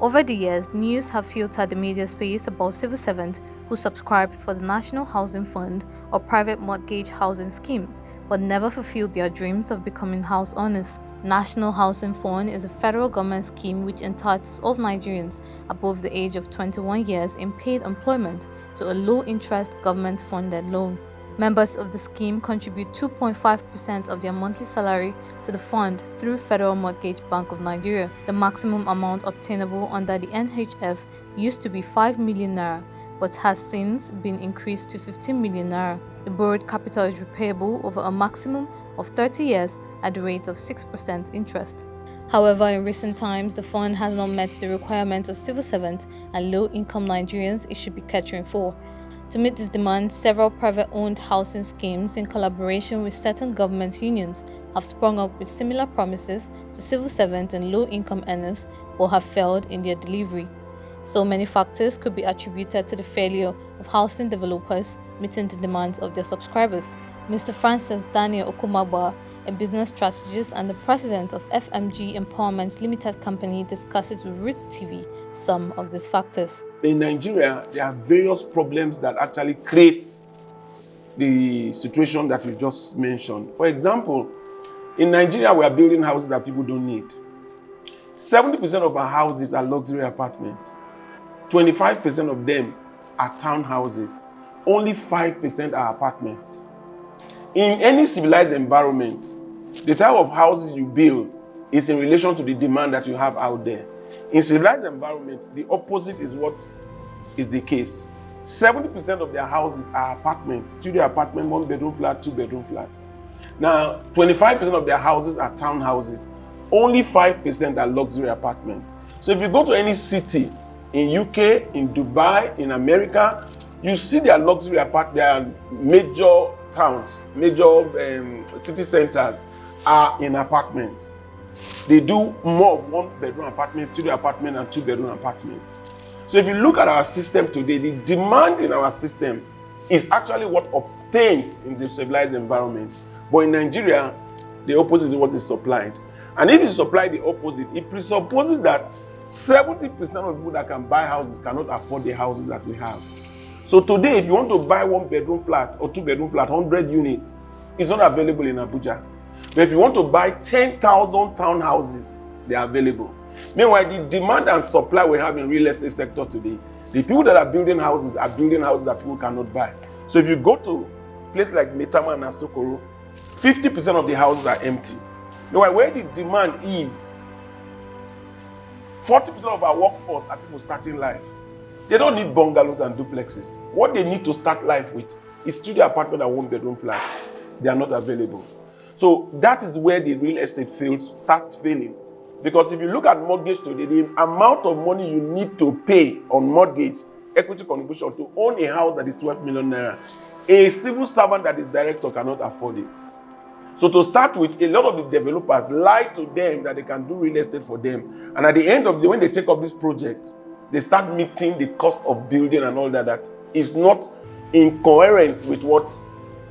Over the years, news have filtered the media space about civil servants who subscribed for the National Housing Fund or private mortgage housing schemes, but never fulfilled their dreams of becoming house owners. National Housing Fund is a federal government scheme which entitles all Nigerians above the age of 21 years in paid employment to a low-interest government-funded loan. Members of the scheme contribute 2.5% of their monthly salary to the fund through Federal Mortgage Bank of Nigeria. The maximum amount obtainable under the NHF used to be 5 million naira, but has since been increased to 15 million naira. The borrowed capital is repayable over a maximum of 30 years at the rate of 6% interest. However, in recent times, the fund has not met the requirements of civil servants and low-income Nigerians it should be catering for. To meet this demand, several private-owned housing schemes in collaboration with certain government unions have sprung up with similar promises to civil servants and low-income earners but have failed in their delivery. So many factors could be attributed to the failure of housing developers meeting the demands of their subscribers. Mr. Francis Daniel Okumagba, a business strategist and the president of FMG Empowerment Limited Company, discusses with Rootstv some of these factors. In Nigeria, there are various problems that actually create the situation that you just mentioned. For example, in Nigeria, we are building houses that people don't need. 70% of our houses are luxury apartments. 25% of them are townhouses. Only 5% are apartments. In any civilized environment, the type of houses you build is in relation to the demand that you have out there. In civilized environment, the opposite is what is the case. 70% of their houses are apartments, studio apartment, 1-bedroom flat, 2-bedroom flat. Now, 25% of their houses are townhouses. Only 5% are luxury apartments. So if you go to any city in UK, in Dubai, in America, you see their luxury apartments, their major towns, major city centers are in apartments. They do more of 1-bedroom apartments, studio apartment, and 2-bedroom apartment. So if you look at our system today, the demand in our system is actually what obtains in the civilized environment. But in Nigeria, the opposite is what is supplied. And if you supply the opposite, it presupposes that 70% of people that can buy houses cannot afford the houses that we have. So today, if you want to buy 1-bedroom flat or 2-bedroom flat, 100 units, it's not available in Abuja. But if you want to buy 10,000 townhouses, they are available. Meanwhile, the demand and supply we have in real estate sector today, the people that are building houses that people cannot buy. So if you go to places like Metama and Asokoro, 50% of the houses are empty. Meanwhile, where the demand is, 40% of our workforce are people starting life. They don't need bungalows and duplexes. What they need to start life with is studio apartment and 1-bedroom flat. They are not available. So that is where the real estate starts failing. Because if you look at mortgage today, the amount of money you need to pay on mortgage, equity contribution to own a house that is 12 million naira, a civil servant that is director cannot afford it. So to start with, a lot of the developers lie to them that they can do real estate for them. And at the end of the day, when they take up this project, they start meeting the cost of building and all that is not incoherent with what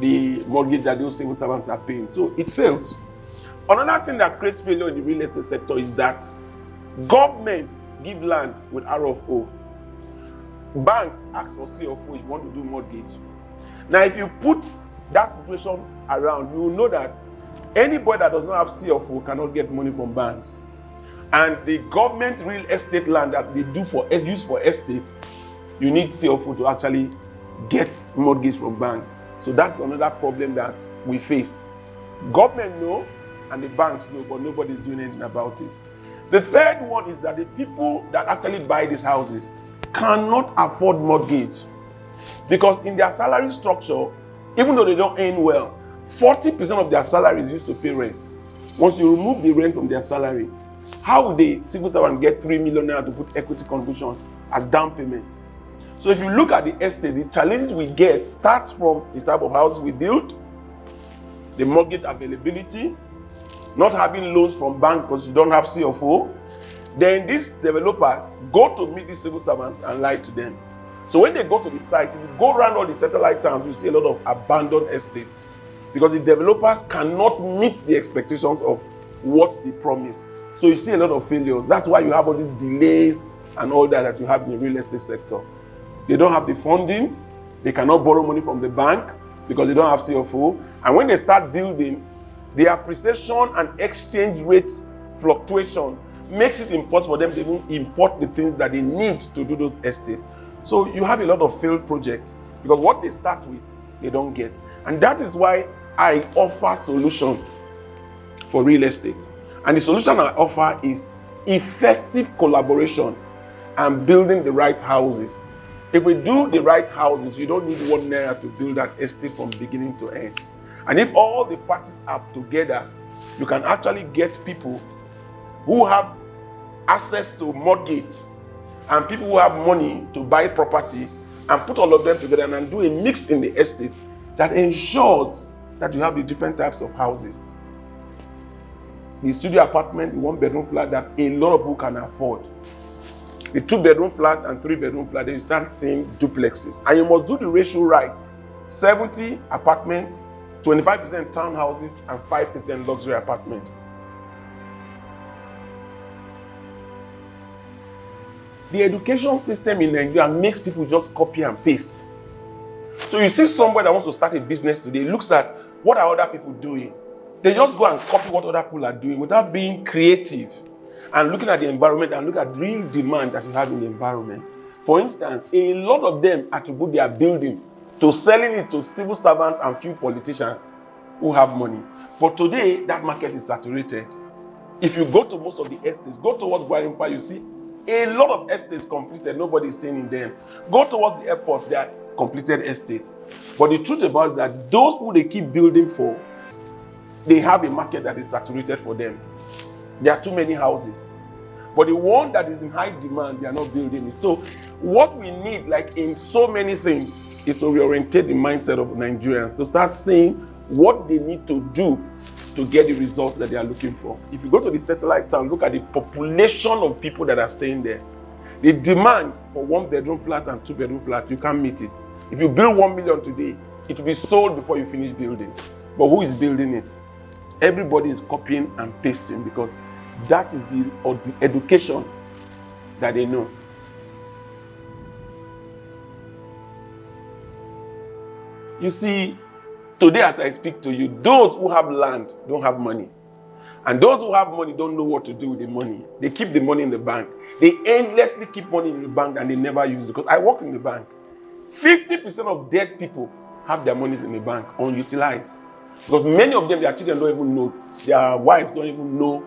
the mortgage that those civil servants are paying. So it fails. Another thing that creates failure in the real estate sector is that government give land with RFO. Banks ask for CFO if you want to do mortgage. Now, if you put that situation around, you will know that anybody that does not have CFO cannot get money from banks. And the government real estate land that they do use for estate, you need CFO to actually get mortgage from banks. So that's another problem that we face. Government know and the banks know, but nobody is doing anything about it. The third one is that the people that actually buy these houses cannot afford mortgage. Because in their salary structure, even though they don't earn well, 40% of their salary is used to pay rent. Once you remove the rent from their salary, how would the civil servant get 3 million naira to put equity contribution as down payment? So if you look at the estate, the challenges we get starts from the type of house we build, the mortgage availability, not having loans from bank because you don't have CFO. Then these developers go to meet these civil servants and lie to them. So when they go to the site, if you go around all the satellite towns, you see a lot of abandoned estates because the developers cannot meet the expectations of what they promise. So you see a lot of failures. That's why you have all these delays and all that you have in the real estate sector. They don't have the funding. They cannot borrow money from the bank because they don't have CFO. And when they start building, the appreciation and exchange rate fluctuation makes it impossible for them to even import the things that they need to do those estates. So you have a lot of failed projects because what they start with, they don't get. And that is why I offer solutions for real estate. And the solution I offer is effective collaboration and building the right houses. If we do the right houses, you don't need 1 naira to build that estate from beginning to end. And if all the parties are together, you can actually get people who have access to mortgage and people who have money to buy property and put all of them together and do a mix in the estate that ensures that you have the different types of houses. The studio apartment, the 1-bedroom flat that a lot of people can afford. The 2-bedroom flat and 3-bedroom flat, then you start seeing duplexes. And you must do the ratio right. 70 apartments, 25% townhouses, and 5% luxury apartment. The education system in Nigeria makes people just copy and paste. So you see somebody that wants to start a business today, looks at what are other people doing. They just go and copy what other people are doing without being creative and looking at the environment and look at real demand that you have in the environment. For instance, a lot of them attribute their building to selling it to civil servants and few politicians who have money. But today, that market is saturated. If you go to most of the estates, go towards Gwarimpa, you see a lot of estates completed, nobody is staying in them. Go towards the airport, they are completed estates. But the truth about it is that those people they keep building for, they have a market that is saturated for them. There are too many houses. But the one that is in high demand, they are not building it. So what we need, like in so many things, is to reorientate the mindset of Nigerians, to start seeing what they need to do to get the results that they are looking for. If you go to the satellite town, look at the population of people that are staying there. The demand for 1-bedroom flat and 2-bedroom flat, you can't meet it. If you build 1 million today, it will be sold before you finish building. But who is building it? Everybody is copying and pasting because that is the education that they know. You see, today as I speak to you, those who have land don't have money. And those who have money don't know what to do with the money. They keep the money in the bank. They endlessly keep money in the bank and they never use it. Because I worked in the bank. 50% of dead people have their monies in the bank unutilized. Because many of them, their children don't even know. Their wives don't even know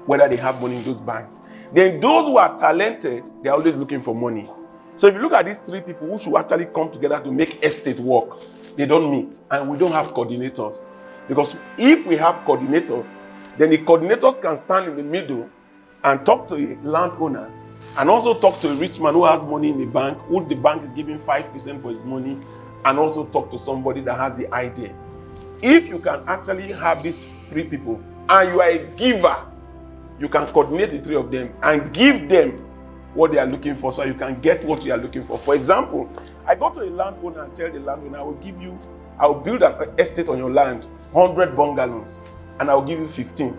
whether they have money in those banks. Then those who are talented, they're always looking for money. So if you look at these 3 people who should actually come together to make estate work, they don't meet. And we don't have coordinators. Because if we have coordinators, then the coordinators can stand in the middle and talk to a landowner and also talk to a rich man who has money in the bank, who the bank is giving 5% for his money, and also talk to somebody that has the idea. If you can actually have these 3 people and you are a giver, you can coordinate the 3 of them and give them what they are looking for so you can get what you are looking for. For example, I go to a landowner and tell the landowner, I will build an estate on your land, 100 bungalows, and I will give you 15.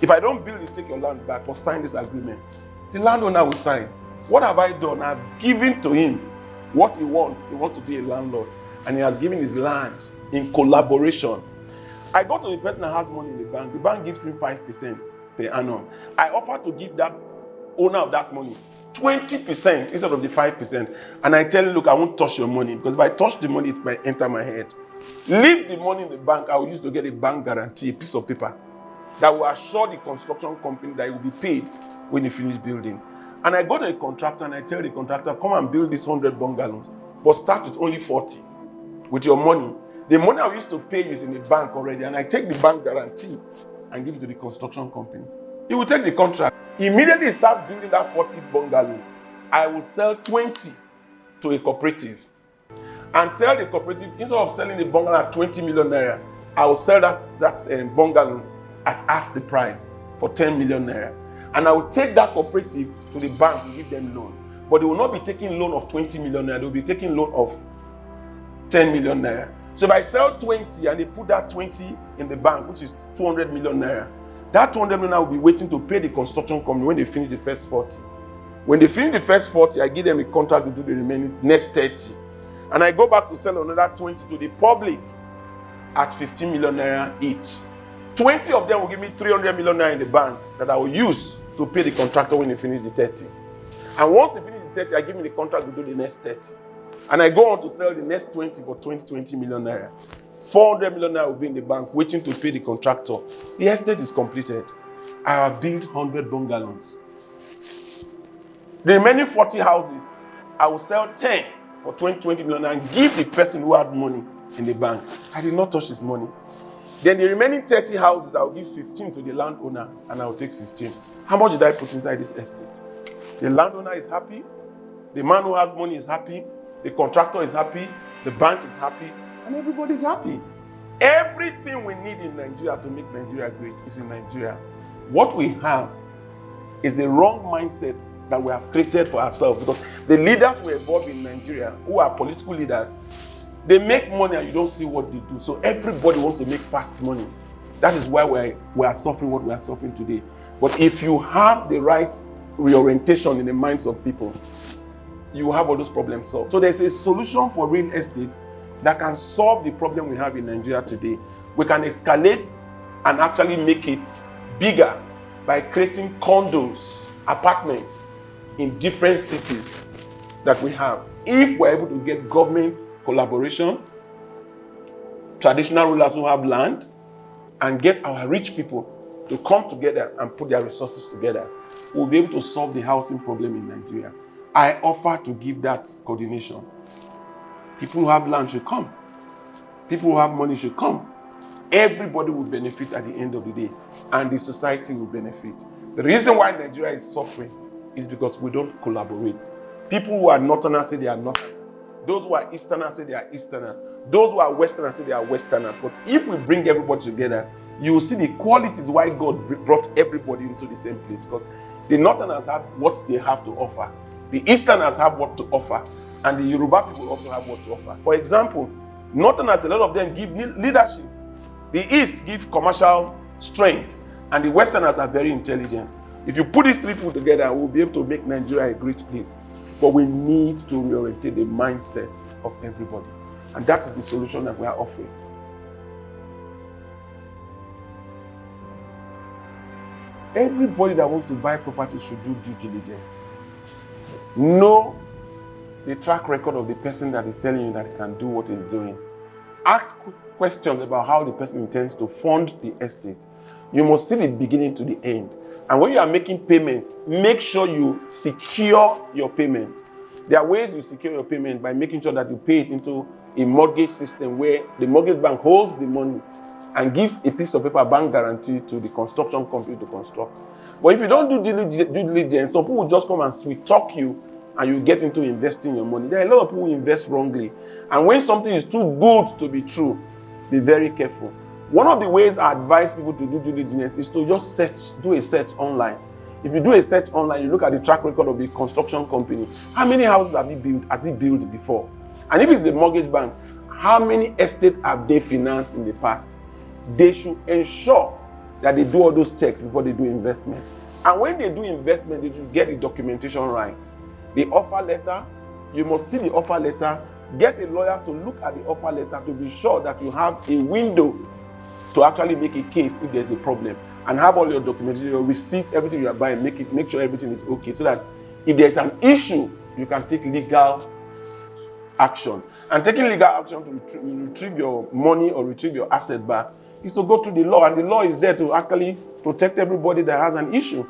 If I don't build it, take your land back or sign this agreement. The landowner will sign. What have I done? I've given to him what he wants. He wants to be a landlord. And he has given his land in collaboration. I go to the person that has money in the bank. The bank gives him 5% per annum. I offer to give that owner of that money 20% instead of the 5%. And I tell him, look, I won't touch your money because if I touch the money, it might enter my head. Leave the money in the bank. I will use to get a bank guarantee, a piece of paper that will assure the construction company that it will be paid when they finish building. And I go to a contractor and I tell the contractor, come and build these 100 bungalows, but start with only 40 with your money. The money I used to pay you is in the bank already, and I take the bank guarantee and give it to the construction company. He will take the contract. Immediately start building that 40 bungalows. I will sell 20 to a cooperative. And tell the cooperative, instead of selling the bungalow at 20 million naira, I will sell that bungalow at half the price for 10 million naira. And I will take that cooperative to the bank and give them loan. But they will not be taking loan of 20 million naira, they will be taking loan of 10 million naira. So if I sell 20 and they put that 20 in the bank, which is 200 million naira, That 200 million will be waiting to pay the construction company when they finish the first 40. When they finish the first 40, I give them a contract to do the remaining next 30. And I go back to sell another 20 to the public at 15 million naira each. 20 of them will give me 300 million naira in the bank that I will use to pay the contractor when they finish the 30. And once they finish the 30, I give me the contract to do the next 30. And I go on to sell the next 20 for 20 million naira. 400 million naira will be in the bank waiting to pay the contractor. The estate is completed. I have built 100 bungalows. The remaining 40 houses, I will sell 10 for 20 million and give the person who had money in the bank. I did not touch his money. Then the remaining 30 houses, I will give 15 to the landowner and I will take 15. How much did I put inside this estate? The landowner is happy. The man who has money is happy. The contractor is happy. The bank is happy. And everybody is happy. Everything we need in Nigeria to make Nigeria great is in Nigeria. What we have is the wrong mindset that we have created for ourselves, because the leaders who are involved in Nigeria, who are political leaders, they make money and you don't see what they do. So everybody wants to make fast money. That is why we are suffering what we are suffering today. But if you have the right reorientation in the minds of people, you will have all those problems solved. So there's a solution for real estate that can solve the problem we have in Nigeria today. We can escalate and actually make it bigger by creating condos, apartments in different cities that we have. If we're able to get government collaboration, traditional rulers who have land, and get our rich people to come together and put their resources together, we'll be able to solve the housing problem in Nigeria. I offer to give that coordination. People who have land should come. People who have money should come. Everybody will benefit at the end of the day, and the society will benefit. The reason why Nigeria is suffering is because we don't collaborate. People who are Northerners say they are Northerners. Those who are Easterners say they are Easterners. Those who are Westerners say they are Westerners. But if we bring everybody together, you will see the qualities why God brought everybody into the same place. Because the Northerners have what they have to offer. The Easterners have what to offer. And the Yoruba people also have what to offer. For example, Northerners, a lot of them give leadership. The East gives commercial strength. And the Westerners are very intelligent. If you put these three people together, we'll be able to make Nigeria a great place. But we need to reorientate the mindset of everybody. And that is the solution that we are offering. Everybody that wants to buy property should do due diligence. Know the track record of the person that is telling you that he can do what he's doing. Ask questions about how the person intends to fund the estate. You must see the beginning to the end. And when you are making payment, make sure you secure your payment. There are ways you secure your payment by making sure that you pay it into a mortgage system where the mortgage bank holds the money and gives a piece of paper bank guarantee to the construction company to construct. But if you don't do due diligence, some people will just come and sweet talk you and you get into investing your money. There are a lot of people who invest wrongly. And when something is too good to be true, be very careful. One of the ways I advise people to do due diligence is to just do a search online. If you do a search online, you look at the track record of the construction company. How many houses has he built before? And if it's the mortgage bank, how many estates have they financed in the past? They should ensure that they do all those checks before they do investment. And when they do investment, they should get the documentation right. The offer letter, you must see the offer letter. Get a lawyer to look at the offer letter to be sure that you have a window to actually make a case if there's a problem, and have all your documentation, your receipts, everything you are buying, make sure everything is okay, so that if there's an issue, you can take legal action. And taking legal action to retrieve your money or retrieve your asset back is to go through the law, and the law is there to actually protect everybody that has an issue.